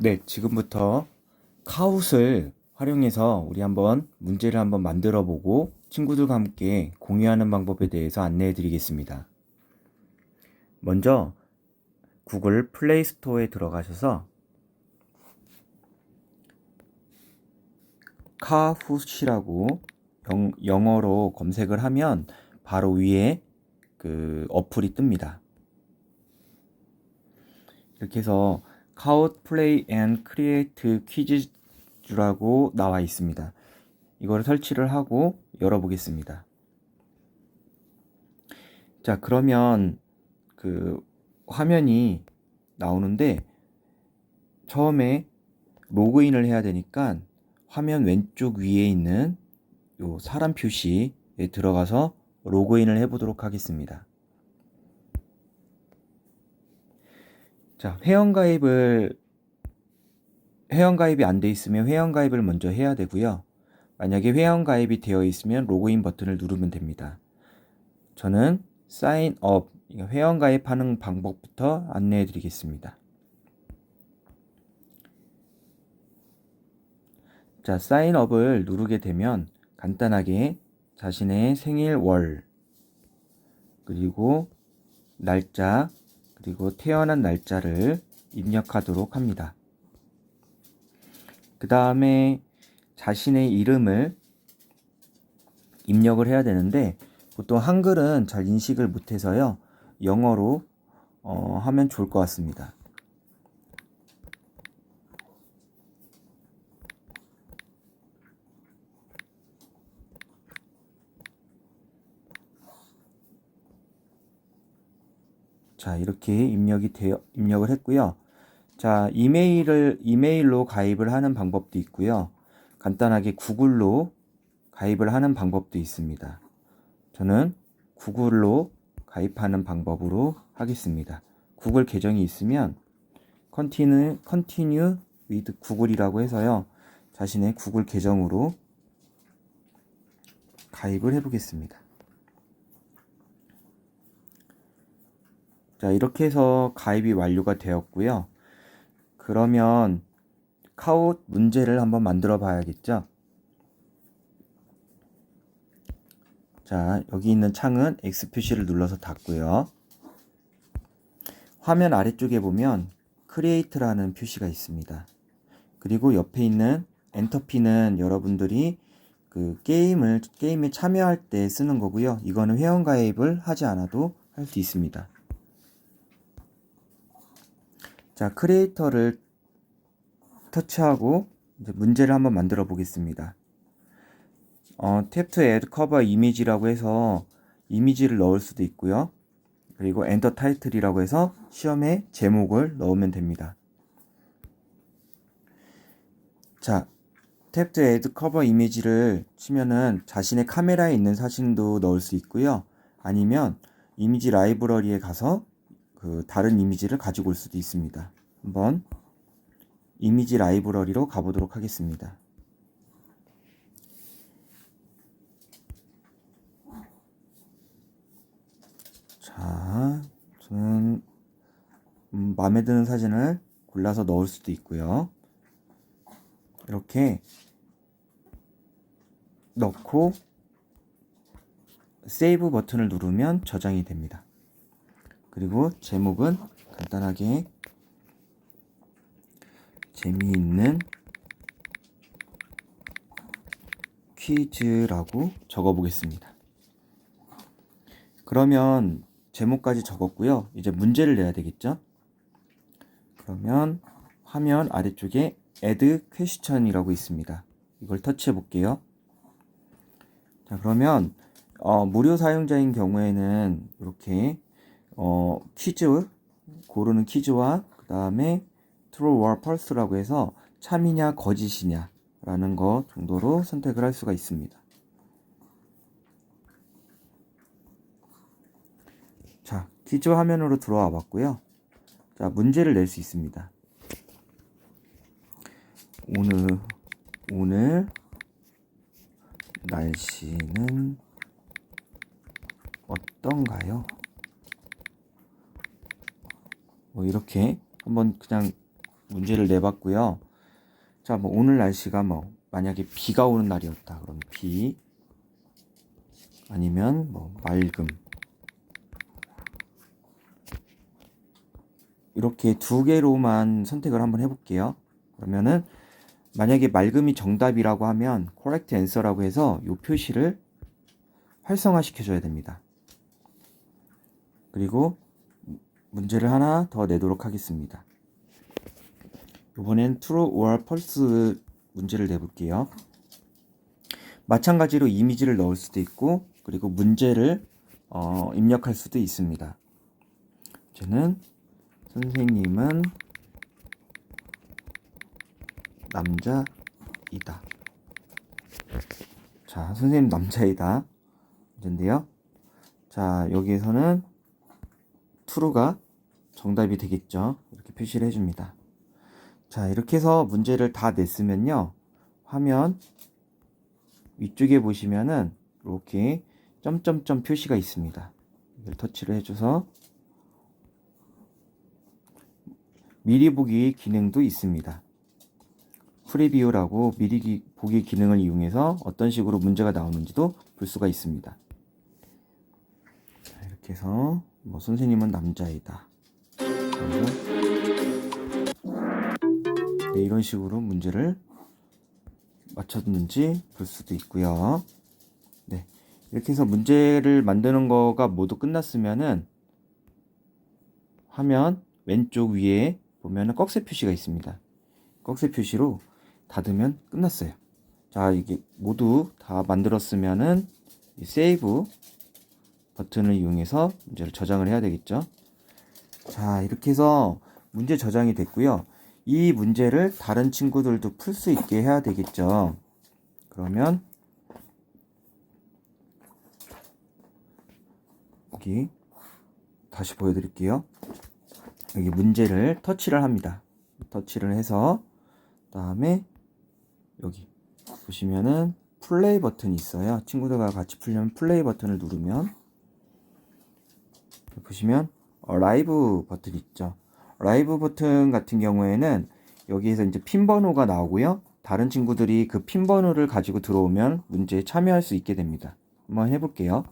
네, 지금부터 카웃을 활용해서 우리 한번 문제를 한번 만들어 보고 친구들과 함께 공유하는 방법에 대해서 안내해 드리겠습니다. 먼저 구글 플레이 스토어에 들어가셔서 카훗이라고 영어로 검색을 하면 바로 위에 그 어플이 뜹니다. 이렇게 해서 카웃 플레이 앤 크리에이트 퀴즈라고 나와 있습니다. 이걸 설치를 하고 열어보겠습니다. 자, 그러면 그 화면이 나오는데 처음에 로그인을 해야 되니까 화면 왼쪽 위에 있는 요 사람 표시에 들어가서 로그인을 해 보도록 하겠습니다. 자, 회원가입이 안 돼 있으면 회원가입을 먼저 해야 되고요. 만약에 회원가입이 되어 있으면 로그인 버튼을 누르면 됩니다. 저는 사인업, 회원가입하는 방법부터 안내해 드리겠습니다. 자, 사인업을 누르게 되면 간단하게 자신의 생일 월, 그리고 날짜, 그리고 태어난 날짜를 입력하도록 합니다. 그 다음에 자신의 이름을 입력을 해야 되는데 보통 한글은 잘 인식을 못해서요. 영어로 하면 좋을 것 같습니다. 자, 이렇게 입력을 했고요. 자, 이메일로 가입을 하는 방법도 있고요. 간단하게 구글로 가입을 하는 방법도 있습니다. 저는 구글로 가입하는 방법으로 하겠습니다. 구글 계정이 있으면 continue with 구글이라고 해서요. 자신의 구글 계정으로 가입을 해 보겠습니다. 자, 이렇게 해서 가입이 완료가 되었고요. 그러면 카웃 문제를 한번 만들어 봐야겠죠? 자, 여기 있는 창은 X 표시를 눌러서 닫고요. 화면 아래쪽에 보면 크리에이트라는 표시가 있습니다. 그리고 옆에 있는 엔터키는 여러분들이 그 게임에 참여할 때 쓰는 거고요. 이거는 회원가입을 하지 않아도 할 수 있습니다. 자, 크리에이터를 터치하고 이제 문제를 한번 만들어 보겠습니다. 탭 to add cover image라고 해서 이미지를 넣을 수도 있고요. 그리고 엔터 타이틀이라고 해서 시험에 제목을 넣으면 됩니다. 자, 탭 to add cover image를 치면은 자신의 카메라에 있는 사진도 넣을 수 있고요. 아니면 이미지 라이브러리에 가서 그 다른 이미지를 가지고 올 수도 있습니다. 한번 이미지 라이브러리로 가보도록 하겠습니다. 자, 저는 마음에 드는 사진을 골라서 넣을 수도 있고요. 이렇게 넣고 세이브 버튼을 누르면 저장이 됩니다. 그리고 제목은 간단하게 재미있는 퀴즈라고 적어 보겠습니다. 그러면 제목까지 적었고요. 이제 문제를 내야 되겠죠? 그러면 화면 아래쪽에 add question이라고 있습니다. 이걸 터치해 볼게요. 자, 그러면 무료 사용자인 경우에는 이렇게 퀴즈 고르는 퀴즈와 그 다음에 true or false라고 해서 참이냐 거짓이냐 라는 거 정도로 선택을 할 수가 있습니다. 자, 퀴즈 화면으로 들어와 봤고요. 자, 문제를 낼 수 있습니다. 오늘 날씨는 어떤가요? 뭐 이렇게 한번 그냥 문제를 내봤고요. 자, 뭐 오늘 날씨가 뭐 만약에 비가 오는 날이었다. 그럼 비 아니면 뭐 맑음. 이렇게 두 개로만 선택을 한번 해볼게요. 그러면은 만약에 맑음이 정답이라고 하면 correct answer라고 해서 이 표시를 활성화 시켜줘야 됩니다. 그리고 문제를 하나 더 내도록 하겠습니다. 이번엔 true or false 문제를 내볼게요. 마찬가지로 이미지를 넣을 수도 있고 그리고 문제를 입력할 수도 있습니다. 저는 선생님은 남자이다. 자, 선생님 남자이다. 문제인데요. 자, 여기에서는 true가 정답이 되겠죠. 이렇게 표시를 해줍니다. 자, 이렇게 해서 문제를 다 냈으면요. 화면 위쪽에 보시면은 이렇게 점점점 표시가 있습니다. 이걸 터치를 해줘서 미리 보기 기능도 있습니다. 프리뷰라고 미리 보기 기능을 이용해서 어떤 식으로 문제가 나오는지도 볼 수가 있습니다. 자, 이렇게 해서 뭐 선생님은 남자이다. 네, 이런 식으로 문제를 맞췄는지 볼 수도 있고요. 네, 이렇게 해서 문제를 만드는 거가 모두 끝났으면은 화면 왼쪽 위에 보면은 꺽쇠 표시가 있습니다. 꺽쇠 표시로 닫으면 끝났어요. 자, 이게 모두 다 만들었으면은 이 세이브 버튼을 이용해서 문제를 저장을 해야 되겠죠. 자, 이렇게 해서 문제 저장이 됐고요. 이 문제를 다른 친구들도 풀 수 있게 해야 되겠죠. 그러면 여기 다시 보여드릴게요. 여기 문제를 터치를 합니다. 터치를 해서 그다음에 여기 보시면은 플레이 버튼이 있어요. 친구들과 같이 풀려면 플레이 버튼을 누르면 보시면 라이브 버튼 있죠. 라이브 버튼 같은 경우에는 여기에서 이제 핀 번호가 나오고요. 다른 친구들이 그 핀 번호를 가지고 들어오면 문제에 참여할 수 있게 됩니다. 한번 해볼게요.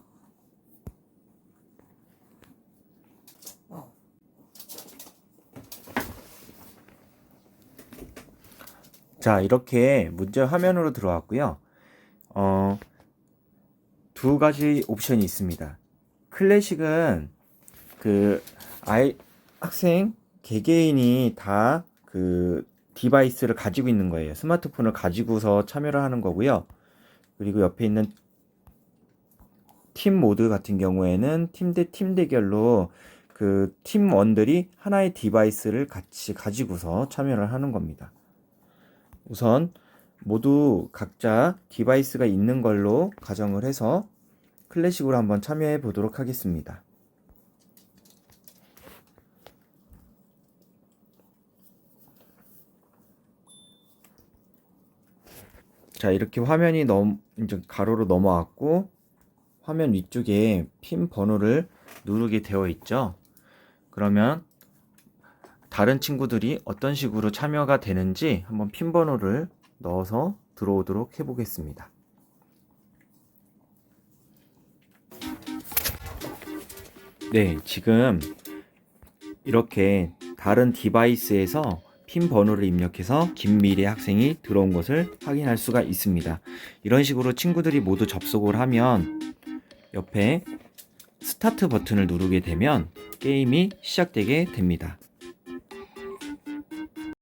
자, 이렇게 문제 화면으로 들어왔고요. 두 가지 옵션이 있습니다. 클래식은 그 학생 개개인이 다 그 디바이스를 가지고 있는 거예요. 스마트폰을 가지고서 참여를 하는 거고요. 그리고 옆에 있는 팀 모드 같은 경우에는 팀 대 팀 대결로 그 팀원들이 하나의 디바이스를 같이 가지고서 참여를 하는 겁니다. 우선 모두 각자 디바이스가 있는 걸로 가정을 해서 클래식으로 한번 참여해 보도록 하겠습니다. 자, 이렇게 화면이 이제 가로로 넘어왔고 화면 위쪽에 핀 번호를 누르게 되어 있죠. 그러면 다른 친구들이 어떤 식으로 참여가 되는지 한번 핀 번호를 넣어서 들어오도록 해보겠습니다. 네, 지금 이렇게 다른 디바이스에서 핀 번호를 입력해서 김미래 학생이 들어온 것을 확인할 수가 있습니다. 이런 식으로 친구들이 모두 접속을 하면 옆에 스타트 버튼을 누르게 되면 게임이 시작되게 됩니다.